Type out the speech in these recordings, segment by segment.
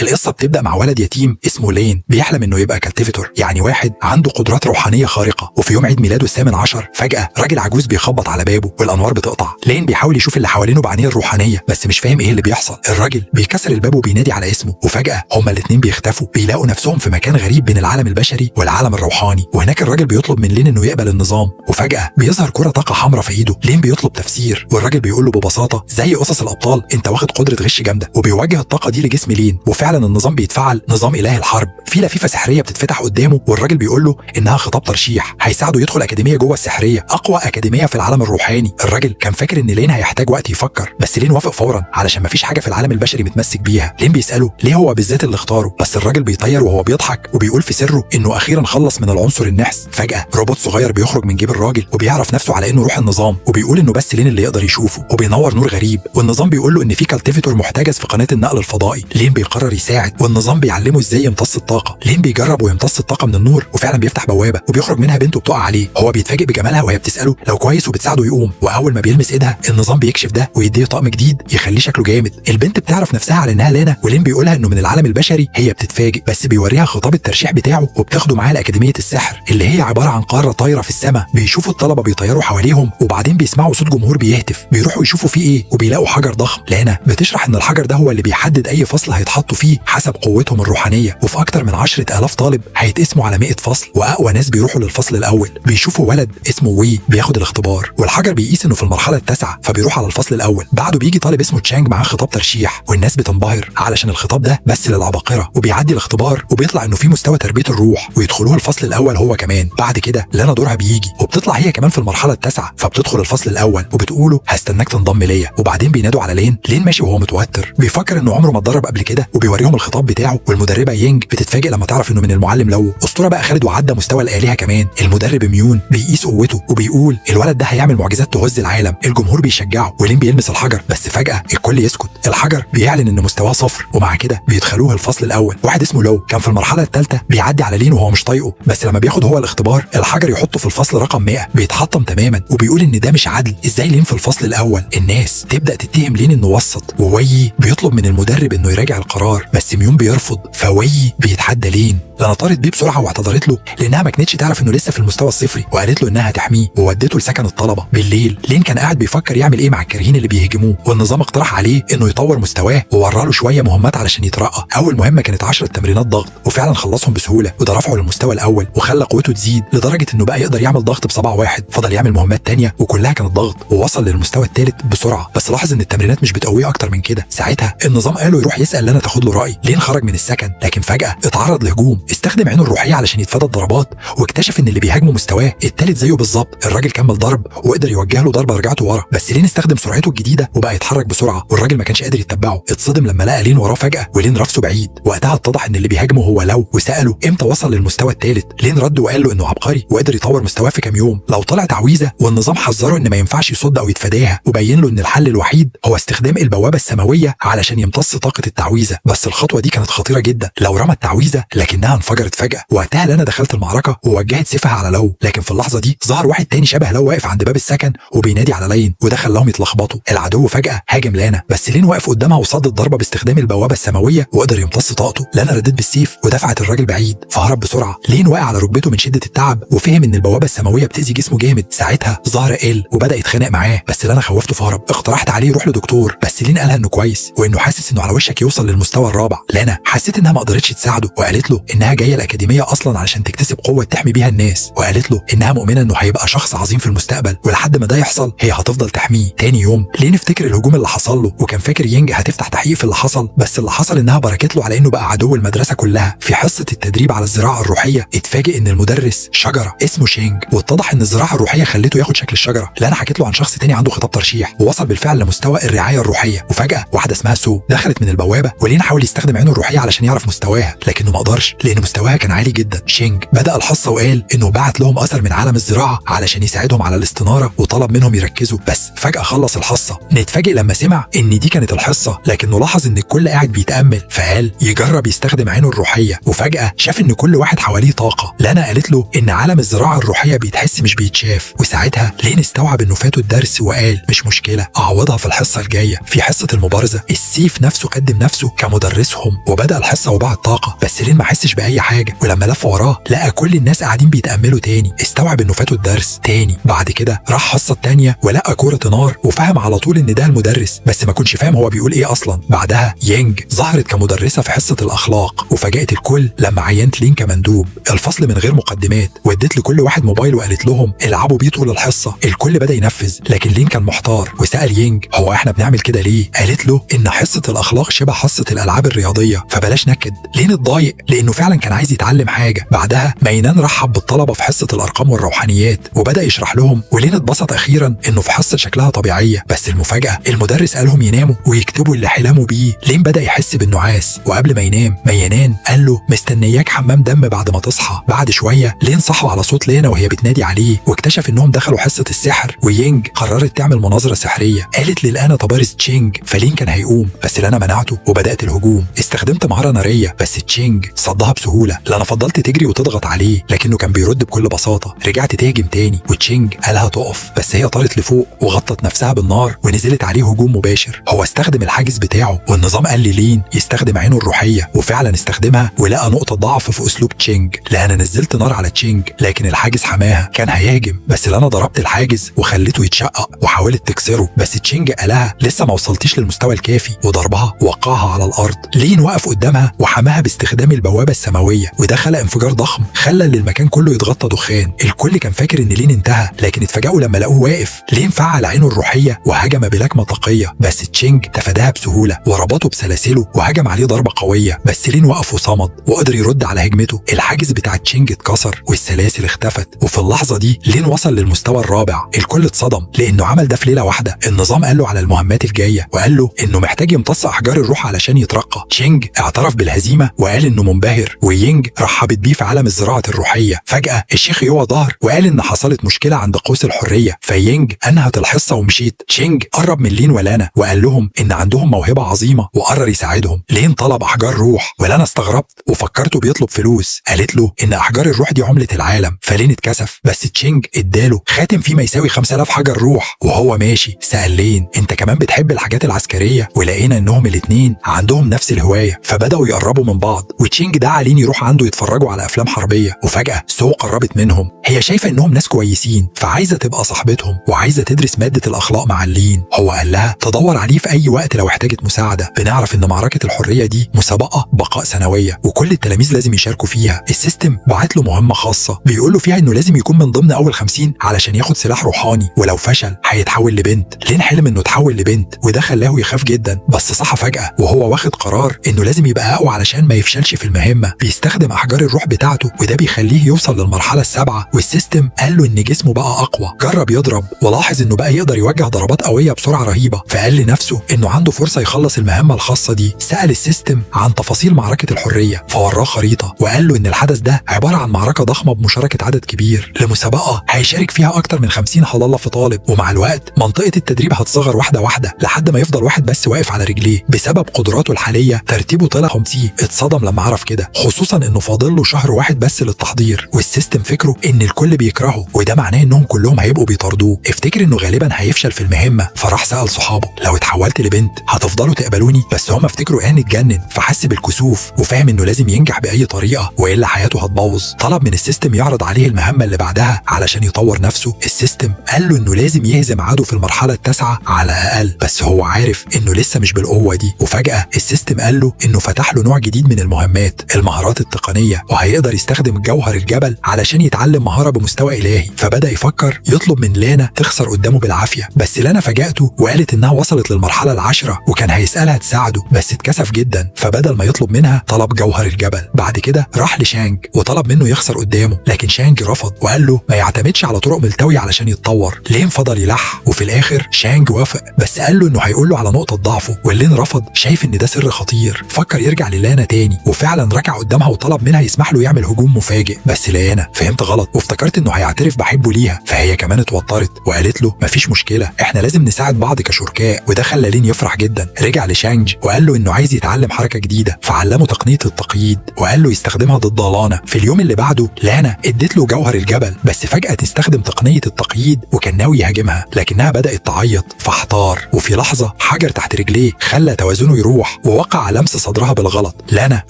القصه بتبدا مع ولد يتيم اسمه لين بيحلم انه يبقى كالتيفيتور، يعني واحد عنده قدرات روحانيه خارقه. وفي يوم عيد ميلاده ال18 فجاه راجل عجوز بيخبط على بابه والانوار بتقطع. لين بيحاول يشوف اللي حوالينه بعينيه الروحانيه بس مش فاهم ايه اللي بيحصل. الراجل بيكسر الباب وبينادي على اسمه، وفجاه هما الاتنين بيختفوا. بيلاقوا نفسهم في مكان غريب بين العالم البشري والعالم الروحاني، وهناك الراجل بيطلب من لين انه يقبل النظام. وفجاه بيظهر كره طاقه حمراء في ايده. لين بيطلب تفسير والراجل بيقول له ببساطه زي قصص الابطال انت واخد قدره غش جامده. وبيوجه الطاقه دي لجسم لين، وفعلا النظام بيتفعل، نظام اله الحرب. في لفيفه سحريه بتتفتح قدامه، والراجل بيقول له انها خطاب ترشيح هيساعده يدخل اكاديميه جوه السحريه، اقوى اكاديميه في العالم الروحاني. الراجل كان فاكر ان لين هيحتاج وقت يفكر، بس لين وافق فورا علشان مفيش حاجه في العالم البشري متمسك بيها. لين بيساله ليه هو بالذات اللي اختاره، بس الراجل بيطير وهو بيضحك وبيقول في سره انه اخيرا خلص من العنصر النحس. فجاه روبوت صغير بيخرج من جيب الراجل وبيعرف نفسه على انه روح النظام، وبيقول انه بس لين اللي يقدر يشوفه، وبينور نور غريب. والنظام بيقول له ان في كالتيفيتور محتجز في قناه النقل الفضائي. لين بيقرر يساعد، والنظام بيعلمه ازاي يمتص الطاقه. لين بيجرب ويمتص الطاقه من النور، وفعلا بيفتح بوابه وبيخرج منها بنت وبتقع عليه. هو بيتفاجئ بجمالها وهي بتساله لو كويس وبتساعده يقوم، واول ما بيلمس ايدها النظام بيكشف ده ويديه طقم جديد يخليه شكله جامد. البنت بتعرف نفسها على انها لانا، ولين بيقولها انه من العالم البشري. هي بتتفاجئ بس بيوريها خطاب الترشيح بتاعه، وبتاخده معاه لاكاديميه السحر اللي هي عباره عن قاره طايره في السماء. بيشوفوا الطلبه بيطيروا حواليهم، وبعدين بيسمعوا صوت جمهور بيهتف. بيروحوا يشوفوا فيه ايه، وبيلاقوا حجر ضخم. لانا بتشرح ان الحجر ده هو اللي بيحدد اي فصل هيتحطوا فيه حسب قوتهم الروحانيه، وفي اكتر من 10,000 طالب هيتقسموا على 100 فصل، واقوى ناس بيروحوا للفصل الاول. بيشوفوا ولد اسمه وي بياخد الاختبار، والحجر بيقيس انه في المرحله التاسعه، فبيروح على الفصل الاول. بعده بيجي طالب اسمه تشانج معاه خطاب ترشيح، والناس بتنبهر علشان الخطاب ده بس للعباقره. وبيعدي الاختبار وبيطلع انه في مستوى تربيه الروح، ويدخلوه الفصل الاول هو كمان. بعد كده لانا دورها بيجي، وبتطلع هي كمان في المرحله التاسعه، فبتدخل الفصل الاول وبتقوله هستناك تنضم ليا. وبعدين بينادوا على لين ماشي وهو متوتر، بيفكر انه عمره ما اتدرب قبل كده، وبيوريهم الخطاب بتاعه. والمدربه يينج بتتفاجئ لما تعرف انه من المعلم لو اسطوره بقى خالد، وعدى مستوى الالهه كمان. المدرب ميون بيقيس قوته وبيقول الولد ده هيعمل معجزات تهز العالم. الجمهور بيشجعه، ولين بيلمس الحجر بس فجاه الكل يسكت. الحجر بيعلن ان مستواه صفر، ومع كده بيدخلوه الفصل الاول. واحد اسمه لو كان في المرحله الثالثه بيعدي على لين وهو مش طايقه، بس لما بياخد هو الاختبار الحجر يحطه في الفصل رقم 100 بيتحطم تماما، وبيقول ان ده مش عدل، ازاي لين في الفصل الاول. الناس تبدا تتهم لين انه وسط، ووي بيطلب من المدرب انه يراجع القرار، بس ميون بيرفض، فوي بيتحدى لين. لانا طارت بيه بسرعه واعتذرت له لانها ما كانتش تعرف انه لسه في المستوى الصفري، وقالت له انها هتحميه، وودته لسكن الطلبه. بالليل لين كان قاعد بيفكر يعمل ايه مع الكارهين اللي بيهاجموه، والنظام اقترح عليه انه يطور مستواه وورى له شويه مهمات علشان يترقى. اول مهمه كانت 10 تمرينات ضغط، وفعلا خلصهم بسهوله، وده رفعه للمستوى الاول وخلى قوته تزيد لدرجه انه بقى يقدر يعمل ضغط بصباع واحد. فضل يعمل مهمات تانية وكلها كانت ضغط، ووصل للمستوى الثالث بسرعه، بس لاحظ ان التمرينات مش بتقويه اكتر من كده. ساعتها النظام قال له يروح يسال لانا تاخد له راي. لين خرج من السكن، لكن فجاه اتعرض لهجوم. استخدم عينه الروحيه علشان يتفادى الضربات، واكتشف ان اللي بيهاجمه مستواه الثالث زيه بالظبط. الراجل كمل ضرب وقدر يوجه له ضربه رجعته ورا، بس لين استخدم سرعته الجديده وبقى يتحرك بسرعه، والراجل ما كانش قادر يتبعه. اتصدم لما لقى لين وراه فجاه، ولين رفسه بعيد. وقتها اتضح ان اللي بيهاجمه هو لو، وساله امتى وصل للمستوى الثالث. لين رد وقال له انه عبقري وقدر يطور مستواه في كام يوم. لو طلع تعويذه، والنظام حذره ان ما ينفعش يصد او يتفاداها، وبين له ان الحل الوحيد هو استخدام البوابه السماويه علشان يمتص طاقه التعويذه. بس الخطوه دي كانت خطيره جدا. لو رمى التعويذه لكنها انفجرت فجاه. وقتها لانا دخلت المعركه ووجهت سيفها على لو، لكن في اللحظه دي ظهر واحد تاني شبه لو واقف عند باب السكن وبينادي على لين، وده خلاهم يتلخبطوا. العدو فجاه هاجم لانا، بس لين واقف قدامها وصد الضربه باستخدام البوابه السماويه وقدر يمتص طاقته. لانا ردت بالسيف ودفعت الراجل بعيد، فهرب بسرعه. لين وقع على ركبته من شده التعب، وفهم ان البوابه السماويه بتاذي جسمه جامد. ساعتها ظهر وبدا يتخانق معاه، بس لينا خوفته فهرب. اقترحت عليه يروح لدكتور، بس لين قالها انه كويس وانه حاسس انه على وشك يوصل للمستوى الرابع. لينا حسيت انها ما قدرتش تساعده، وقالت له انها جايه الاكاديميه اصلا علشان تكتسب قوه تحمي بيها الناس، وقالت له انها مؤمنه انه هيبقى شخص عظيم في المستقبل، ولحد ما ده يحصل هي هتفضل تحميه. تاني يوم لين افتكر الهجوم اللي حصل له، وكان فاكر يينج هتفتح تحقيق في اللي حصل، بس اللي حصل انها باركت له على انه بقى عدو المدرسه كلها. في حصه التدريب على الزراعه الروحيه اتفاجئ ان المدرس شجره اسمه شينج، واتضح ان الزراعه الروحيه خلته ياخد شكل الشجره. لأنا حكيت له عن شخص تاني عنده خطاب ترشيح ووصل بالفعل لمستوى الرعايه الروحيه. وفجاه واحده اسمها سو دخلت من البوابه، ولين حاول يستخدم عينه الروحيه علشان يعرف مستواها، لكنه ما قدرش لان مستواها كان عالي جدا. شينج بدا الحصه وقال انه بعت لهم اثر من عالم الزراعه علشان يساعدهم على الاستناره، وطلب منهم يركزوا. بس فجاه خلص الحصه. نتفاجئ لما سمع ان دي كانت الحصه، لكنه لاحظ ان الكل قاعد بيتامل، فقال يجرب يستخدم عينه الروحيه. وفجاه شاف ان كل واحد حواليه طاقه. لانا قالت له ان عالم الزراعه الروحيه بيتحس مش بيتشاف، وساعتها لين استوعب انه فاته الدرس وقال مش مشكله اعوضها في الحصه الجايه. في حصه المبارزه السيف نفسه قدم نفسه كمدرب مدرسهم وبدأ الحصة وباع الطاقة، بس لين ما حسش بأي حاجة، ولما لف وراه لقى كل الناس قاعدين بيتأملوا تاني، استوعب انه فاته الدرس تاني. بعد كده راح حصة تانية ولقى كورة نار وفهم على طول ان ده المدرس، بس ما كنش فاهم هو بيقول ايه اصلا. بعدها يانج ظهرت كمدرسة في حصة الأخلاق وفاجأت الكل لما عينت لين كمندوب الفصل من غير مقدمات، وادت لكل واحد موبايل وقالت لهم العبوا بيه طول الحصة. الكل بدأ ينفذ، لكن لين كان محتار وسأل يانج هو احنا بنعمل كده ليه؟ قالت له ان حصة الأخلاق شبه حصة الألعاب الرياضية، فبلاش نكد. لين اتضايق لأنه فعلا كان عايز يتعلم حاجة. بعدها مينان رحب بالطلبة في حصة الأرقام والروحانيات وبدأ يشرح لهم، ولين اتبسط أخيرا انه في حصة شكلها طبيعية. بس المفاجأة المدرس قالهم يناموا ويكتبوا اللي حلموا بيه. لين بدأ يحس بالنعاس، وقبل ما ينام مينان قال له مستنياك حمام دم بعد ما تصحى. بعد شوية لين صحوا على صوت لينا وهي بتنادي عليه، واكتشف انهم دخلوا حصة السحر، ويانج قررت تعمل مناظرة سحرية. قالت للانا تبارز تشينج، فلين كان هيقوم بس لانا منعته وبدأت الهجوم. استخدمت مهارة نارية بس تشينج صدها بسهولة. لانا فضلت تجري وتضغط عليه لكنه كان بيرد بكل بساطة. رجعت تهجم تاني وتشينج قالها تقف، بس هي طارت لفوق وغطت نفسها بالنار ونزلت عليه هجوم مباشر. هو استخدم الحاجز بتاعه، والنظام قال لين يستخدم عينه الروحية، وفعلا استخدمها ولقى نقطة ضعف في اسلوب تشينج. لانا نزلت نار على تشينج لكن الحاجز حماها، كان هيهاجم بس لانا ضربت الحاجز وخلته يتشقق وحاولت تكسره، بس تشينج قالها لسه ما وصلتيش للمستوى الكافي، وضربها وقعها على الارض. لين وقف قدامها وحماها باستخدام البوابة السماوية، وده خلق انفجار ضخم خلى المكان كله يتغطى دخان. الكل كان فاكر ان لين انتهى، لكن اتفاجئوا لما لقوه واقف. لين فعل عينه الروحية وهجم بلكمة طاقية، بس تشينج تفاداها بسهولة وربطه بسلاسله وهجم عليه ضربة قوية، بس لين وقف وصمد وقدر يرد على هجمته. الحاجز بتاع تشينج اتكسر والسلاسل اختفت، وفي اللحظة دي لين وصل للمستوى الرابع. الكل اتصدم لانه عمل ده في ليلة واحدة. النظام قال له على المهمات الجاية وقال له انه محتاج يمتص احجار الروح علشان يترقى. تشينج اعترف بالهزيمة وقال انه منبهر، ويينج رحبت بيه في عالم الزراعة الروحية. فجأة الشيخ يوا ظهر وقال ان حصلت مشكلة عند قوس الحرية، فيينج انهت الحصة ومشيت. تشينج قرب من لين ولانا وقال لهم ان عندهم موهبة عظيمة وقرر يساعدهم. لين طلب احجار روح، ولانا استغربت وفكرته بيطلب فلوس. قالت له ان احجار الروح دي عملة العالم، فلين اتكسف، بس تشينج اداله خاتم فيه ما يساوي 5000 حجر روح. وهو ماشي سأل لين انت كمان بتحب الحاجات العسكرية؟ ولقينا انهم الاتنين عندهم نفس الهواية، فبدأوا يقربوا من بعض. وتشينج دعا لين يروح عنده يتفرجوا على افلام حربية. وفجأة سو قربت منهم، هي شايفة انهم ناس كويسين فعايزة تبقى صاحبتهم وعايزة تدرس مادة الاخلاق مع لين. هو قال لها تدور عليه في اي وقت لو احتاجت مساعدة. بنعرف ان معركة الحرية دي مسابقة بقاء سنوية وكل التلاميذ لازم يشاركوا فيها. السيستم بعت له مهمة خاصة بيقول له فيها انه لازم يكون من ضمن اول 50 علشان ياخد سلاح روحاني، ولو فشل هيتحول لبنت. لين حلم انه اتحول لبنت وده خلاه يخاف جدا، بس صحى فجأة وهو واخد قرار انه لازم يبقى اقوى علشان ما يفشلش في المهمة. بيستخدم احجار الروح بتاعته وده بيخليه يوصل للمرحلة السابعة، والسيستم قال له ان جسمه بقى اقوى. جرب يضرب ولاحظ انه بقى يقدر يوجه ضربات قوية بسرعة رهيبة، فقال لنفسه انه عنده فرصة يخلص المهمة الخاصة دي. سأل السيستم عن تفاصيل معركة الحرية فوراه خريطة وقال له ان الحدث ده عبارة عن معركة ضخمة بمشاركة عدد كبير لمسابقة هيشارك فيها اكتر من 50 حلالة في طالب، ومع الوقت منطقة التدريب هتصغر واحدة واحدة لحد ما يفضل واحد بس واقف على رجليه. بسبب قدراته الحالية ترتيبه طلع 50. اتصدم لما عرف كده، خصوصا انه فاضل له شهر واحد بس للتحضير، والسيستم فكره ان الكل بيكرهه وده معناه انهم كلهم هيبقوا بيطاردوه. افتكر انه غالبا هيفشل في المهمة، فراح سأل صحابه لو اتحولت لبنت هتفضلوا تقبلوني؟ بس هم افتكروا ان اتجنن، فحس بالكسوف وفاهم انه لازم ينجح بأي طريقة والا حياته هتبوظ. طلب من السيستم يعرض عليه المهمة اللي بعدها علشان يطور نفسه. السيستم قال له انه لازم يهزم عدو في المرحلة التاسعة على الاقل، بس هو عارف انه لسه مش بالقوة دي. وفجأة السيستم قال له انه فتح له نوع جديد من المهمات، المهارات التقنية، وهيقدر يستخدم جوهر الجبل علشان يتعلم مهارة بمستوى إلهي. فبدأ يفكر يطلب من لانا تخسر قدامه بالعافية، بس لانا فاجأته وقالت انها وصلت للمرحلة العاشرة وكان هيسألها تساعده، بس اتكسف جدا، فبدل ما يطلب منها طلب جوهر الجبل. بعد كده راح لشانج وطلب منه يخسر قدامه، لكن شانج رفض وقال له ما يعتمدش على طرق ملتوية علشان يتطور. لين فضل يلح وفي الاخر شانج وافق، بس قال له انه هيقول له على نقطة ضعفه، واللين رفض شايف ان ده سر خطير. فكر يرجع للانا تاني وفعلا ركع قدامها وطلب منها يسمح له يعمل هجوم مفاجئ، بس لانا فهمت غلط وافتكرت انه هيعترف بحبه ليها، فهي كمان اتوترت وقالت له مفيش مشكلة، احنا لازم نساعد بعض كشركاء، وده خلى لين يفرح جدا. رجع لشانج وقال له انه عايز يتعلم حركة جديدة، فعلمه تقنية التقييد وقال له يستخدمها ضد لانا. في اليوم اللي بعده لانا ادت له جوهر الجبل، بس فجأة تستخدم تقنية التقييد وكان ناوي يهاجمها، لكنها بدأت تعيط فاحتار، وفي لحظة حجر تحت رجليه خلى توازنه يروح ووقع لمس صدرها بالغلط. لانا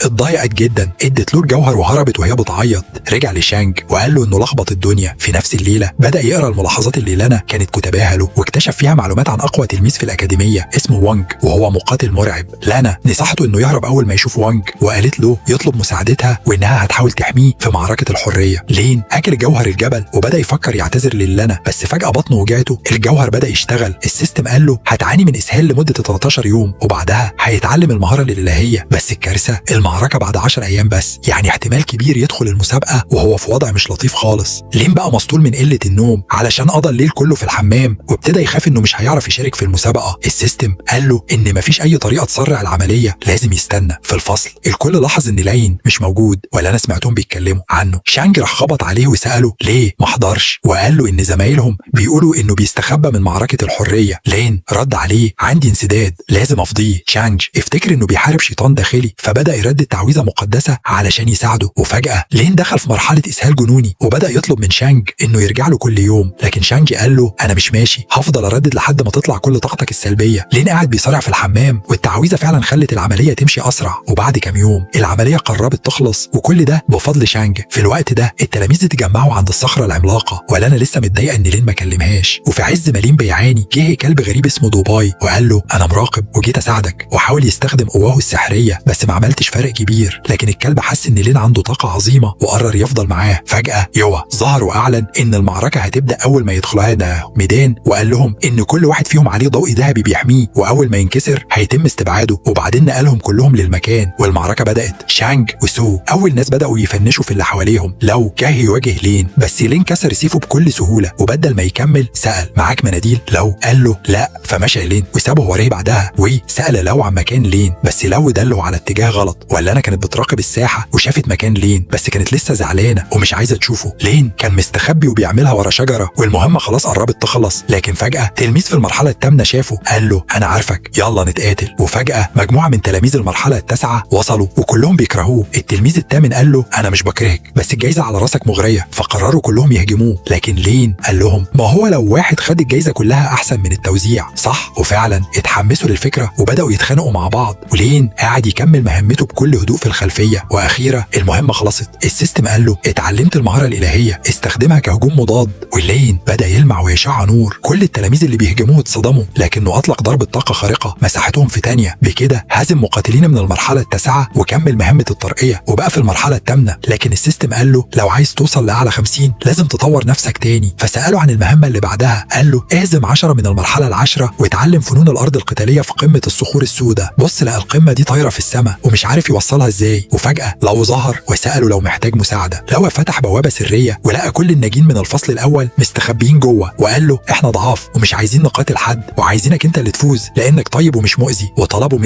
اتضايقت جدا، ادت له الجوهر وهربت وهي بتعيط. رجع لشانج وقال له انه لخبط الدنيا. في نفس الليله بدا يقرا الملاحظات اللي لانا كانت كتباها له، واكتشف فيها معلومات عن اقوى تلميذ في الاكاديميه اسمه وانج، وهو مقاتل مرعب. لانا نصحته انه يهرب اول ما يشوف وانج، وقالت له يطلب مساعدتها وانها هتحاول تحميه في معركه الحريه. لين اكل جوهر الجبل وبدا يفكر يعتذر للانا، بس فجاه بطنه وجعته. الجوهر بدا يشتغل. السيستم قال له هتعاني من اسهال لمده 13 يوم وبعدها هيتعلم المهاره الالهيه. بس الكارثه المعركه بعد 10 ايام بس، يعني احتمال كبير يدخل المسابقه وهو في وضع مش لطيف خالص. لين بقى مسطول من قله النوم علشان قضى الليل كله في الحمام، وابتدى يخاف انه مش هيعرف يشارك في المسابقه. السيستم قال له ان مفيش اي طريقه تسرع العمليه، لازم يستنى. في الفصل الكل لاحظ ان لين مش موجود، ولا انا سمعتهم بيتكلموا عنه. شانج راح خبط عليه وساله ليه ما حضرش، وقال له ان زمايلهم بيقولوا انه بيستخبى من معركه الحريه. لين رد عليه عندي انسداد لازم افضيه. شانج افتكر انه بيحارب شيطان داخلي، فبدا يردد تعويذه مقدسه علشان يساعده. وفجاه لين دخل في مرحله اسهال جنوني وبدا يطلب من شانج انه يرجع له كل يوم، لكن شانج قال له انا مش ماشي، هفضل اردد لحد ما تطلع كل طاقتك السلبيه. لين قاعد بيصارع في الحمام، والتعويذه فعلا خلت العمليه تمشي اسرع، وبعد كام يوم العمليه قربت تخلص، وكل ده بفضل شانج. في الوقت ده التلاميذ اتجمعوا عند الصخره العملاقه، ولا انا لسه متضايقه ان لين ما كلمهاش. وفي عز ما لين بيعاني جه كلب غريب اسمه دوباي وقال له انا مراقب وجيت اساعدك، وحاول يستخدم قواه السحريه بس ما عملتش فرق كبير. لكن الكلب حس ان لين عنده طاقه عظيمه وقرر يفضل معاه. فجاه يوا ظهر واعلن ان المعركه هتبدا اول ما يدخلها ميدان، وقال لهم ان كل واحد فيهم عليه ضوء ذهبي بيحميه، واول ما ينكسر هيتم استبعاده. وبعدين نقلهم كلهم للمكان والمعركه بدات. شانج وسو اول ناس بداوا يفنشوا في اللي حواليهم. لو جه يواجه لين، بس لين كسر سيفه بكل سهوله، وبدل ما يكمل سال معاك مناديل؟ لو قال له لا، فمشى لين وسابه وراه. بعدها وسال لو عن مكان لين، بس لو دله على اتجاه غلط. ولا انا كانت بتراقب الساحه وشافت مكان لين، بس كانت لسه زعلانه ومش عايزه تشوفه. لين كان مستخبي وبيعملها ورا شجره، والمهمه خلاص قربت تخلص. لكن فجاه تلميذ في المرحله الثامنه شافه، قال له انا عارفك يلا نتقاتل. وفجاه مجموعه من تلاميذ المرحله التاسعه وصلوا وكلهم بيكرهوه. التلميذ الثامن قال له انا مش بكرهك، بس الجايزه على راسك مغريه. فقرروا كلهم يهجموه، لكن لين قال لهم ما هو لو واحد خد الجايزه كلها احسن من التوزيع، صح؟ وفعلا اتحمسوا للفكره وبداوا يتخانقوا مع بعض، ولين قاعد يكمل مهمته بكل هدوء في الخلفيه. واخيرا المهمه خلصت. السيستم قال له اتعلمت المهاره الالهيه، استخدمها كهجوم مضاد. ولين بدا يلمع ويشع نور. كل التلاميذ اللي بيهجموه اتصدموا، لكنه اطلق ضربه طاقه خارقه مسحتهم في ثانيه. بكده هزم مقاتلين من المرحله التاسعه وكمل مهمه الترقيه وبقى في المرحله الثامنه. لكن السيستم قال له لو عايز توصل لاعلى 50 لازم تطور نفسك تاني. فساله عن المهمه اللي بعدها، قال له اهزم 10 من المرحله العاشره واتعلم فنون الارض القتاليه في قمه الصخور السوداء. بص لقى القمه دي طايره في السماء ومش عارف يوصلها ازاي. وفجاه لو ظهر وساله لو محتاج مساعده. لو فتح بوابه سريه ولقى كل الناجين من الفصل الاول مستخبيين جوه، وقال له احنا ضعاف ومش عايزين نقاتل حد، وعايزينك انت اللي تفوز لانك طيب ومش مؤذي. وطلبوا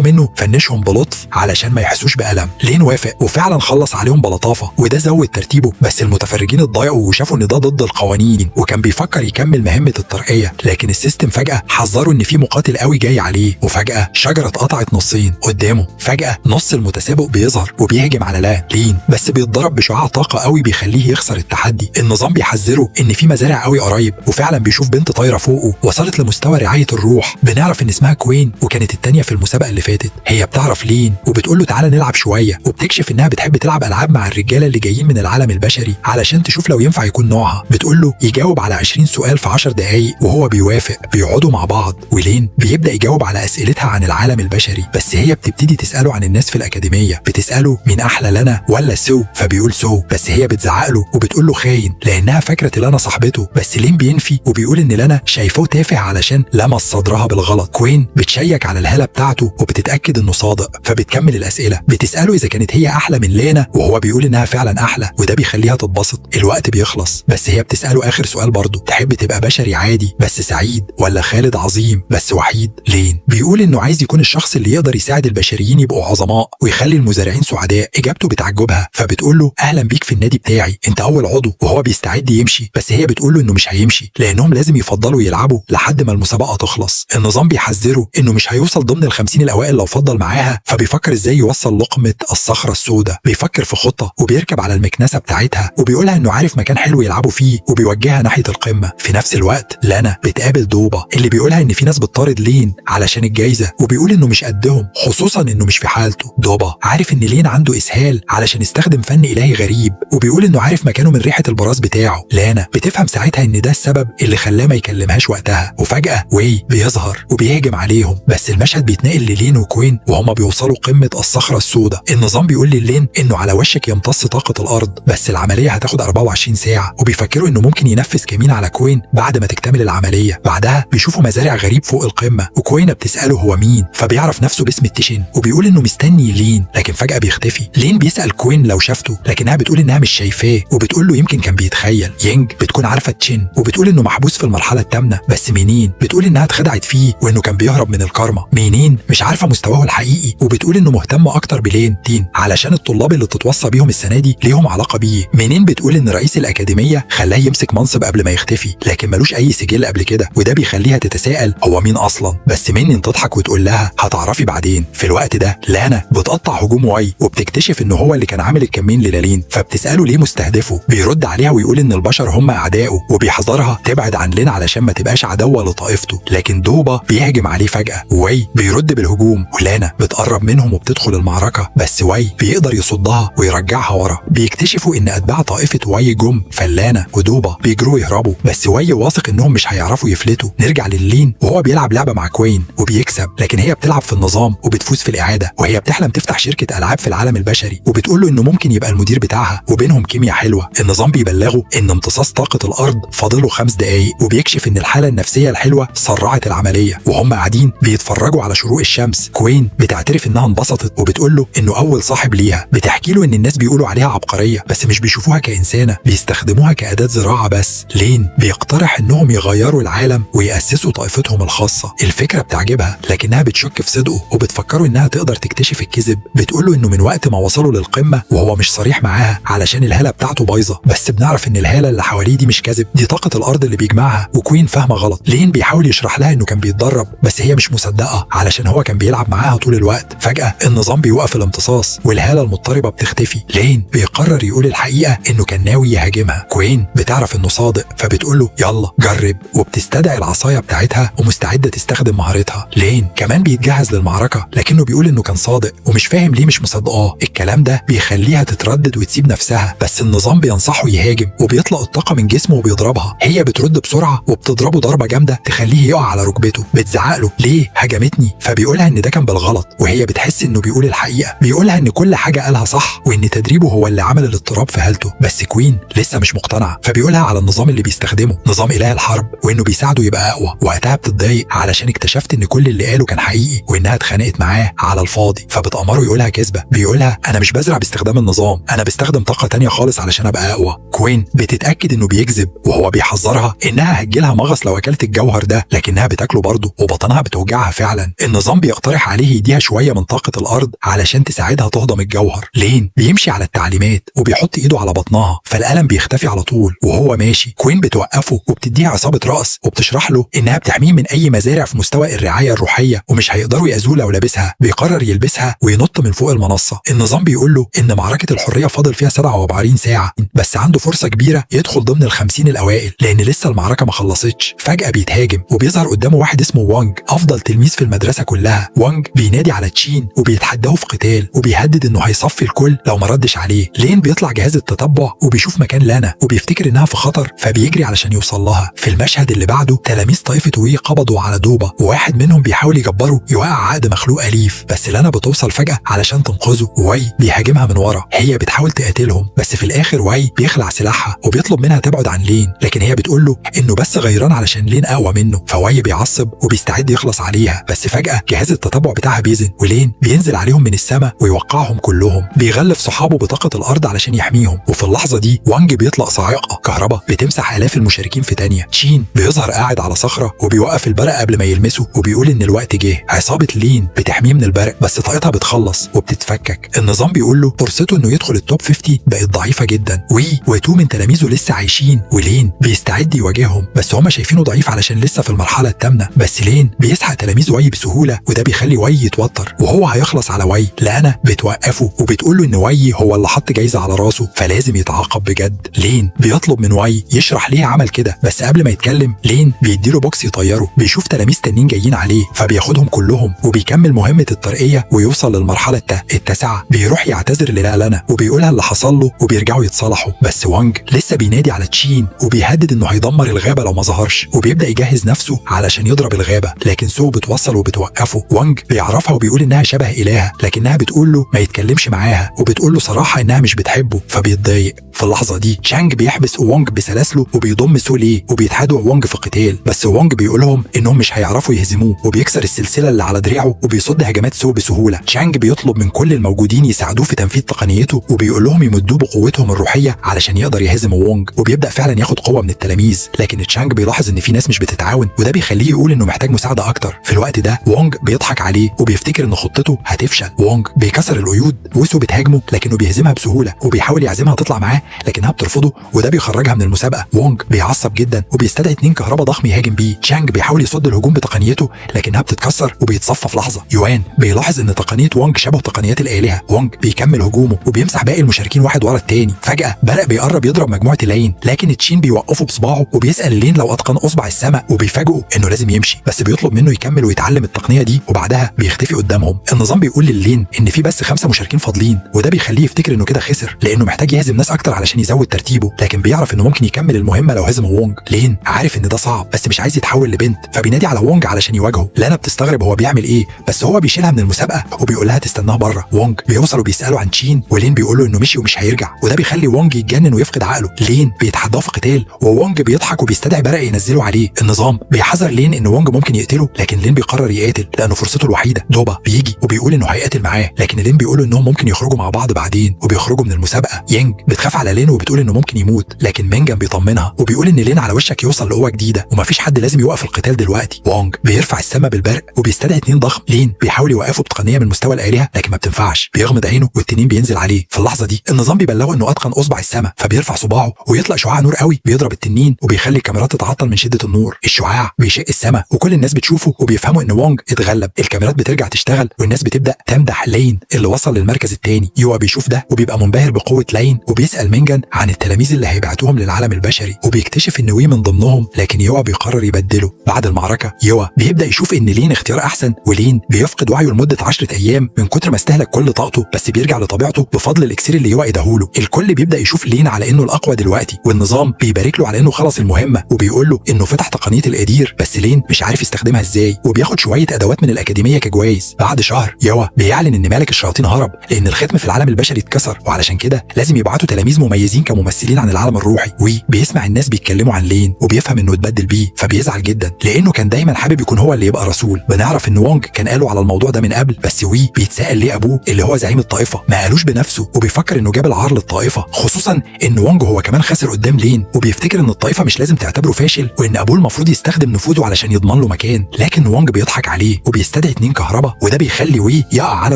منه فنشهم بلطف علشان ما يحسوش بألم. لين وافق وفعلا خلص عليهم بلطافه، وده زود ترتيبه. بس المتفرجين اتضايقوا وشافوا ان ده ضد القوانين، وكان بيفكر يكمل مهمه الترقيه. لكن السيستم فجاه حذره ان في مقاتل قوي جاي عليه. وفجاه شجره اتقطعت نصين قدامه. فجاه نص المتسابق بيظهر وبيهجم على لين، بس بيتضرب بشعاع طاقه قوي بيخليه يخسر التحدي. النظام بيحذره ان في مزارع قوي قريب، وفعلا بيشوف بنت طايره فوقه وصلت لمستوى رعايه الروح. بنعرف ان اسمها كوين وكانت الثانيه في المسابقه اللي فاتت. هي بتعرف لين وبتقول له تعالى نلعب شويه، وبتكشف انها بتحب تلعب العاب مع الرجاله اللي جايين من العالم البشري علشان تشوف لو ينفع يكون نوعها. بتقول له يجاوب على 20 سؤال في 10 دقايق وهو بيوافق. بيقعدوا مع بعض ولين بيبدا يجاوب على اسئلتها عن العالم البشري، بس هي بتبتدي تساله عن الناس في الاكاديميه. بتساله مين احلى لنا ولا سو، فبيقول سو، بس هي بتزعق له وبتقول له خاين لانها فاكره لنا صاحبته. بس لين بينفي وبيقول ان لنا شايفاه تافه علشان لمس صدرها بالغلط. كوين بتشيك على الهاله بتاعته وبتتاكد انه صادق، فبتكمل الاسئله. بتساله اذا كانت هي احلى من لانا، وهو بيقول انها فعلا احلى، وده بيخليها تتبسط. الوقت بيخلص، بس هي بتساله اخر سؤال برضه، تحب تبقى بشري عادي بس سعيد ولا خالد عظيم بس وحيد؟ لين بيقول انه عايز يكون الشخص اللي يقدر يساعد البشريين يبقوا عظماء ويخلي المزارعين سعداء. اجابته بتعجبها، فبتقول له اهلا بيك في النادي بتاعي، انت اول عضو. وهو بيستعد يمشي، بس هي بتقول له انه مش هيمشي لانهم لازم يفضلوا يلعبوا لحد ما المسابقه تخلص. النظام بيحذره انه مش هيوصل ضمن ال50 الاوائل لو فضل معاها، فبيفكر ازاي يوصل لقمه الصخره السوداء. بيفكر في خطه وبيركب على المكنسه بتاعتها وبيقولها انه عارف مكان حلو يلعبوا فيه وبيوجهها ناحيه القمه. في نفس الوقت لانا بتقابل دوبا اللي بيقولها ان في ناس بتطارد لين علشان الجايزه، وبيقول انه مش قدهم، خصوصا انه مش في حالته. دوبا عارف ان لين عنده اسهال علشان يستخدم فن الهي غريب، وبيقول انه عارف مكانه من ريحه البراز بتاعه. لانا بتفهم ساعتها ان ده السبب اللي خلاه ما يكلمهاش وقتها. وفجاه واي بيظهر وبيهجم عليهم، بس المشهد بيتنقل للين وكوين وهما بيوصلوا قمه الصخره السوداء. النظام بيقول للين انه على وشك يمتص طاقه الارض، بس العمليه هتاخد 24 ساعه، وبيفكروا انه ممكن ينفذ كمين على كوين بعد ما تكتمل العمليه. بعدها بيشوفوا مزارع غريب فوق القمه، وكوين بتساله هو مين، فبيعرف نفسه باسم التشين وبيقول انه مستني لين، لكن فجاه بيختفي. لين بيسال كوين لو شافته، لكنها بتقول انها مش شايفاه، وبتقول له يمكن كان بيتخيل. يينج بتكون عارفه تشين وبتقول انه محبوس في المرحله الثامنه، بس مينين بتقول انها اتخدعت فيه وانه كان بيهرب من الكارما. مينين مش عارفه مستواه الحقيقي، وبتقول انه مهتم اكتر بلين تين علشان الطلاب اللي تتوصى بيهم السنه دي ليهم علاقه بيه. مينين بتقول ان رئيس الاكاديميه خلاه يمسك منصب قبل ما يختفي، لكن ملوش اي سجل قبل كده، وده بيخليها تتساءل هو مين اصلا. بس مينين تضحك وتقول لها هتعرفي بعدين. في الوقت ده لانا بتقطع هجوم واي وبتكتشف انه هو اللي كان عامل الكمين للالين، فبتساله ليه مستهدفه. بيرد عليها ويقول ان البشر هم اعدائه، وبيحذرها تبعد عن لين علشان ما تبقاش عدوه لطائفته. لكن دوبا بيهجم عليه فجاه، واي بيرد بالهجوم، ولانا بتقرب منهم وبتدخل المعركه، بس واي بيقدر يصدها ويرجعها ورا. بيكتشفوا ان اتباع طائفه واي جم، فلانا ودوبا بيجروا يهربوا، بس واي واثق انهم مش هيعرفوا يفلتوا. نرجع للين وهو بيلعب لعبه مع كوين وبيكسب، لكن هي بتلعب في النظام وبتفوز في الاعاده، وهي بتحلم تفتح شركه العاب في العالم البشري، وبتقول له انه ممكن يبقى المدير بتاعها، وبينهم كيمياء حلوه. النظام بيبلغه ان امتصاص طاقه الارض فاضله 5 دقايق، وبيكشف ان الحاله النفسيه الحلوه سرعت العمليه. وهم قاعدين بيتفرجوا على شروق الشمس، كوين بتعترف انها انبسطت وبتقول له انه اول صاحب ليها. بتحكي له ان الناس بيقولوا عليها عبقريه، بس مش بيشوفوها كانسانه، بيستخدموها كاداه زراعه بس. لين بيقترح انهم يغيروا العالم ويأسسوا طائفتهم الخاصه. الفكره بتعجبها، لكنها بتشك في صدقه وبتفكره انها تقدر تكتشف الكذب. بتقول له انه من وقت ما وصلوا للقمه وهو مش صريح معاها علشان الهاله بتاعته بايظه، بس بنعرف ان الهاله اللي حواليه دي مش كذب، دي طاقه الارض اللي بيجمعها. وكوين فاهمه غلط. لين بيحاول يشرح لها انه كان بيتدرب، بس هي مش مصدقه علشان هو كان بيلعب معاها طول الوقت. فجاه النظام بيوقف الامتصاص والهاله المضطربه بتختفي. لين بيقرر يقول الحقيقه انه كان ناوي يهاجمها. كوين بتعرف انه صادق، فبتقول له يلا جرب، وبتستدعي العصايه بتاعتها ومستعده تستخدم مهارتها. لين كمان بيتجهز للمعركه، لكنه بيقول انه كان صادق ومش فاهم ليه مش مصدقاه. الكلام ده بيخليها تتردد وتسيب نفسها، بس النظام بينصحه يهاجم وبيطلق الطاقه من جسمه وبيضربها. هي بترد بسرعه وبتضربه ضربه جامده تخليه يقع على ركبته. بتزعق له ليه هاجمتني، فبيقولها ان ده كان بالغلط، وهي بتحس انه بيقول الحقيقه. بيقولها ان كل حاجه قالها صح، وان تدريبه هو اللي عمل الاضطراب في هالته. بس كوين لسه مش مقتنعه، فبيقولها على النظام اللي بيستخدمه، نظام اله الحرب، وانه بيساعده يبقى اقوى. وقتها بتتضايق علشان اكتشفت ان كل اللي قاله كان حقيقي، وانها اتخانقت معاه على الفاضي. فبتأمره يقولها كذبه. بيقولها انا مش بزرع باستخدام النظام، انا بستخدم طاقه تانية خالص علشان ابقى اقوى. كوين بتتاكد انه بيكذب، وهو بيحذرها انها هتجيلها مغص لو اكلت الجوهر ده، لكنها بتاكله برضه وبطنها بتوجعها فعلا. النظام بيقترح عليه يديها شويه من طاقه الارض علشان تساعدها تهضم الجوهر. لين بيمشي على التعليمات وبيحط ايده على بطنها، فالالم بيختفي على طول. وهو ماشي كوين بتوقفه وبتديه عصابه راس، وبتشرح له انها بتحميه من اي مزارع في مستوى الرعايه الروحيه، ومش هيقدروا يأذوه لو لابسها. بيقرر يلبسها وينط من فوق المنصه. النظام بيقول له ان معركه الحريه فاضل فيها 47 ساعه، بس عنده فرصه كبيره يدخل ضمن ال50 الاوائل لان لسه المعركه ما خلصتش. فجاه بيتهاجم وبيظهر قدامه واحد اسمه وانج، افضل تلميذ في المدرسه كلها. وانج بينادي على تشين وبيتحداه في قتال، وبيهدد انه هيصفي الكل لو ما ردش عليه. لين بيطلع جهاز التتبع وبيشوف مكان لانا وبيفتكر انها في خطر، فبيجري علشان يوصل لها. في المشهد اللي بعده تلاميذ طائفه وي قبضوا على دوبا، وواحد منهم بيحاول يجبره يوقع عقد مخلوق اليف، بس لانا بتوصل فجاه علشان تنقذه، وواي بيهاجمها من ورا. هي بتحاول تقاتلهم، بس في الاخر واي بيخلع سلاحها وبيطلب منها تبعد عن لين، لكن هي بتقول له انه بس غيران علشان لين اقوى منه. فواي بيعصب وبيستعد يخلص عليها، بس فجاه جهاز التتبع بتاعها بيزن، ولين بينزل عليهم من السماء ويوقعهم كلهم. بيغلف صحابه بطاقه الارض علشان يحميهم، وفي اللحظه دي وانج بيطلق صاعقه كهرباء بتمسح الاف المشاركين في تانية. تشين بيظهر قاعد على صخره وبيوقف البرق قبل ما يلمسه، وبيقول ان الوقت جه. عصابه لين بتحميه من البرق، بس طاقتها بتخلص وبتتفكك. النظام بيقول له فرصته انه يدخل التوب 50 بقت ضعيفه جدا. وتو من تلاميذه لسه عايشين، ولين بيستعد يواجههم، بس هم شايفينه ضعيف علشان لسه في المرحله الثامنه. بس لين بيسحق تلاميذ واي بسهوله، وده بيخلي واي يتوتر وهو هيخلص على واي. لانا بتوقفه وبتقول له ان واي هو اللي حط جايزه على راسه، فلازم يتعاقب بجد. لين بيطلب من واي يشرح ليه عمل كده، بس قبل ما يتكلم لين بيديله بوكس يطيره. بيشوف تلاميذ تانيين جايين عليه، فبياخدهم كلهم لهم وبيكمل مهمة الترقية ويوصل للمرحلة التاسعة. بيروح يعتذر للالانا وبيقولها اللي حصل له وبيرجعوا يتصالحوا، بس وانج لسه بينادي على تشين وبيهدد انه هيدمر الغابة لو ما ظهرش، وبيبدأ يجهز نفسه علشان يضرب الغابة، لكن سو بتوصل وبتوقفه. وانج بيعرفها وبيقول انها شبه إلهة، لكنها بتقول له ما يتكلمش معاها وبتقول له صراحة انها مش بتحبه، فبيتضايق. في اللحظة دي تشانج بيحبس وانج بسلاسله وبيضم سو ليه، وبيتحدوا وانج في قتال، بس وانج بيقولهم انهم مش هيعرفوا يهزموه وبيكسر السلسلة اللي على دراعه وبيصد هجمات سو بسهولة. تشانج بيطلب من كل الموجودين يساعدوه في تنفيذ تقنيته وبيقول لهم يمدوه بقوتهم الروحية علشان يقدر يهزم وانج، وبيبدأ فعلا ياخد قوة من التلاميذ، لكن تشانج بيلاحظ ان في ناس مش بتتعاون وده بيخليه يقول انه محتاج مساعدة اكتر. في الوقت ده وانج بيضحك عليه وبيفتكر ان خطته هتفشل. وانج بيكسر القيود وسو بتهاجمه لكنه بيهزمها بسهولة وبيحاول يعزمها تطلع معاه لكنها بترفضه وده بيخرجها من المسابقة. وانج بيعصب جدا وبيستدعي 2 كهرباء ضخم يهاجم بيه. تشانج بيحاول يصد الهجوم بتقنيته لكنها بتتكسر وبيتصفى في لحظة. يوان بيلاحظ ان تقنية وانج شبه تقنيات الآلهة. وانج بيكمل هجومه وبيمسح باقي المشاركين واحد ورا التاني. فجأة برق بيقرب يضرب مجموعة لين، لكن تشين بيوقفه بصباعه وبيسأل لين لو اتقن اصبع السماء وبيفاجئه انه لازم يمشي، بس بيطلب منه يكمل ويتعلم التقنية دي وبعدها بيختفي قدامهم. النظام بيقول للين ان في بس 5 مشاركين فاضلين وده بيخليه يفتكر انه كده خسر لانه محتاج يهزم ناس اكتر علشان يزود ترتيبه، لكن بيعرف انه ممكن يكمل المهمة لو هزم وونج. لين عارف ان ده صعب بس مش عايز يتحول لبنت، فبينادي على وونج علشان يواجهه. لانا بتستغرب هو بيعمل ايه بس هو بيشيلها من المسابقة وبيقول لها تستناه بره. وونج بيوصل وبيسأله عن تشين ولين بيقول له انه مشي ومش هيرجع وده بيخلي وونج يتجنن ويفقد عقله. لين بيتحداه في قتال ووونج بيضحك وبيستدعي برق ينزله عليه. النظام بيحذر لين ان وونج ممكن يقتله لكن لين بيقرر يقاتل لانه فرصته الوحيدة. دوبا بيجي وبيقول انه هيقاتل معاه لكن لين بيقول انهم ممكن يخرجوا مع بعض بعدين وبيخرجوا من المسابقة. يانج بتخاف على لين وبتقول انه ممكن يموت لكن مينجان بيطمنها وبيقول ان لين على وشك يوصل لقوة جديدة ومفيش حد لازم يوقف القتال دلوقتي. وونج بيرفع السما بالبرق وبيستدعي 2 ضخم. لين بيحاول يوقفه بتقنية من مستوى الآلهة لكن ما بتنفعش، بيغمض عينه والتنين بينزل عليه. في اللحظة دي النظام بيبلغه انه اتقن اصبع السما فبيرفع صباعه ويطلع شعاع نور قوي بيضرب التنين وبيخلي الكاميرات تتعطل من شدة النور. الشعاع بيشق السما وكل الناس بتشوفه وبيفهموا ان وونج اتغلب. الكاميرات بترجع تشتغل والناس بتبدأ تمدح لين اللي وصل للمركز الثاني. يوا بيشوف ده وبيبقى منبهر بقوة لين وبيسأل مينجان عن التلاميذ اللي هيبعتوهم للعالم البشري وبيكتشف ان وي من ضمنهم، لكن يوا بيقرر يبدله. بعد المعركة يوا بيبدأ يشوف ان لين اختيار احسن ولين بيفقد وعيه لمدة 10 ايام من كتر ما استهلك كل طاقته، بس بيرجع لطبيعته بفضل الاكسير اللي يوا اداهوله. الكل بيبدأ يشوف لين على انه الاقوى دلوقتي والنظام بيبارك له على انه خلص المهمة وبيقول له انه فتح تقنية القدير بس لين مش عارف يستخدمها ازاي وبياخد شوية ادوات من الاكاديمية كجوائز. بعد شهر يوا بيعلن ان ملك الشياطين هرب لان الختم في العالم البشري اتكسر وعلشان كده لازم يبعتوا تلاميذ مميزين كممثلين عن العالم الروحي. وي بيسمع الناس بيتكلموا عن لين وبيفهم انه اتبدل بيه فبيزعل جدا لانه كان دايما حابب يكون هو اللي يبقى رسول. بنعرف ان وونج كان قاله على الموضوع ده من قبل، بس وي بيتساءل ليه ابوه اللي هو زعيم الطائفة ما قالوش بنفسه وبيفكر انه جاب العار للطائفة، خصوصا ان وونج هو كمان خسر قدام لين وبيفتكر ان الطائفة مش لازم تعتبره فاشل وان ابوه المفروض يستخدم نفوذه علشان يضمن له مكان. لكن وونج بيضحك عليه وبيستدعي 2 كهرباء وده بيخلي وي يقع على